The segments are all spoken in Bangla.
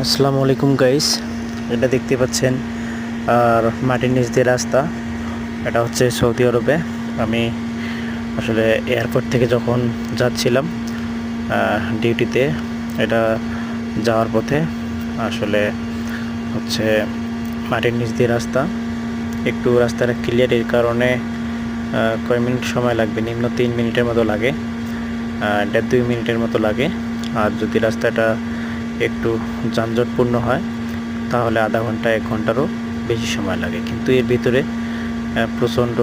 আসসালামু আলাইকুম গাইস, এটা দেখতে পাচ্ছেন আর মাটির নিচ দিয়ে রাস্তা। এটা হচ্ছে সৌদি আরবে। আমি আসলে এয়ারপোর্ট থেকে যখন যাচ্ছিলাম ডিউটিতে, এটা যাওয়ার পথে আসলে হচ্ছে মাটির নিচ দিয়ে রাস্তা। একটু রাস্তাটা ক্লিয়ার, এর কারণে কয় মিনিট সময় লাগবে, নিম্ন 3 মিনিটের মতো লাগে, 1.5-2 মিনিটের মতো লাগে। আর যদি রাস্তাটা একটু যানজটপূর্ণ হয় তাহলে আধা ঘন্টা 1 ঘন্টারও বেশি সময় লাগে। কিন্তু এর ভিতরে প্রচণ্ড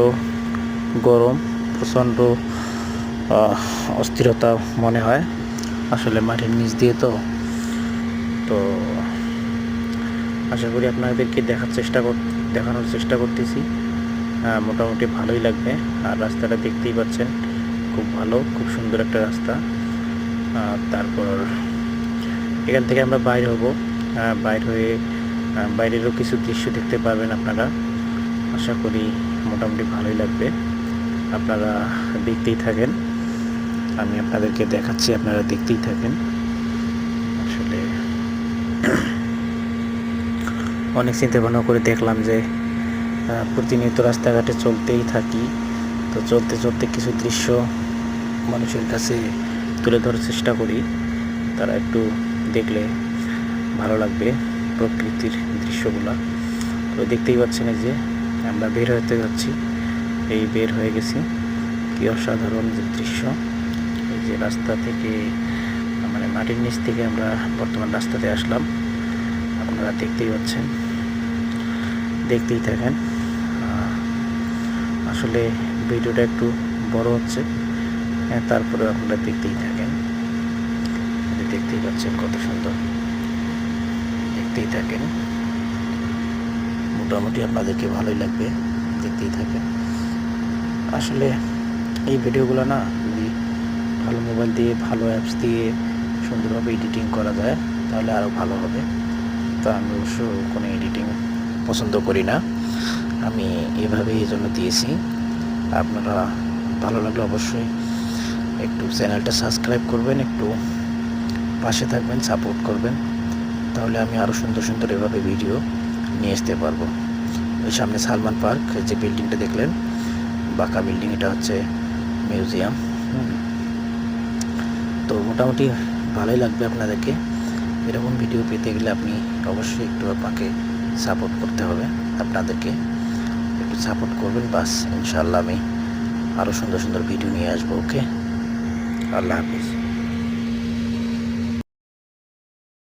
গরম, প্রচণ্ড অস্থিরতা মনে হয় আসলে মাটির নিচ দিয়ে। তো আশা করি আপনাদেরকে দেখানোর চেষ্টা করতেছি। মোটামুটি ভালোই লাগবে। আর রাস্তাটা দেখতেই পাচ্ছেন, খুব ভালো, খুব সুন্দর একটা রাস্তা। তারপর এখান থেকে আমরা বাইর হব, বাইর হয়ে বাইরেরও কিছু দৃশ্য দেখতে পারবেন আপনারা। আশা করি মোটামুটি ভালোই লাগবে, আপনারা দেখতেই থাকেন। আমি আপনাদেরকে দেখাচ্ছি, আপনারা দেখতেই থাকেন। আসলে অনেক চিন্তা ভাবনা করে দেখলাম যে প্রতিনিয়ত রাস্তাঘাটে চলতেই থাকি, তো চলতে চলতে কিছু দৃশ্য মানুষের কাছে তুলে ধরার চেষ্টা করি। তারা একটু দেখলে ভালো লাগবে প্রকৃতির দৃশ্যগুলো। তো দেখতেই পাচ্ছেন এই যে আমরা বের হতে যাচ্ছি, এই বের হয়ে গেছি। কি অসাধারণ যে দৃশ্য! এই যে রাস্তা থেকে, মানে মাটির নিচ থেকে আমরা বর্তমান রাস্তাতে আসলাম। আপনারা দেখতেই পাচ্ছেন, দেখতেই থাকেন। আসলে ভিডিওটা একটু বড় হচ্ছে, তারপরে আপনারা দেখতেই থাকেন। দেখতেই পাচ্ছেন কত সুন্দর, দেখতেই থাকেন। মোটামুটি আপনাদেরকে ভালোই লাগবে, দেখতেই থাকেন। আসলে এই ভিডিওগুলো না, যদি ভালো মোবাইল দিয়ে, ভালো অ্যাপস দিয়ে সুন্দরভাবে এডিটিং করা যায় তাহলে আরও ভালো হবে। তো আমি অবশ্য কোনো এডিটিং পছন্দ করি না, আমি এভাবেই এই জন্য দিয়েছি। আপনারা ভালো লাগলে অবশ্যই একটু চ্যানেলটা সাবস্ক্রাইব করবেন, একটু পাশে থাকবেন, সাপোর্ট করবেন, তাহলে আমি আরও সুন্দর সুন্দর এভাবে ভিডিও নিয়ে আসতে পারবো। ওই সামনে সালমান পার্ক, যে বিল্ডিংটা দেখলেন, বাঁকা বিল্ডিং, এটা হচ্ছে মিউজিয়াম। তো মোটামুটি ভালোই লাগবে আপনাদেরকে। এরকম ভিডিও পেতে গেলে আপনি অবশ্যই একটু আপনাকে সাপোর্ট করতে হবে, আপনাদেরকে একটু সাপোর্ট করবেন, বাস ইনশাআল্লাহ আমি আরও সুন্দর সুন্দর ভিডিও নিয়ে আসবো। ওকে, আল্লাহ হাফিজ।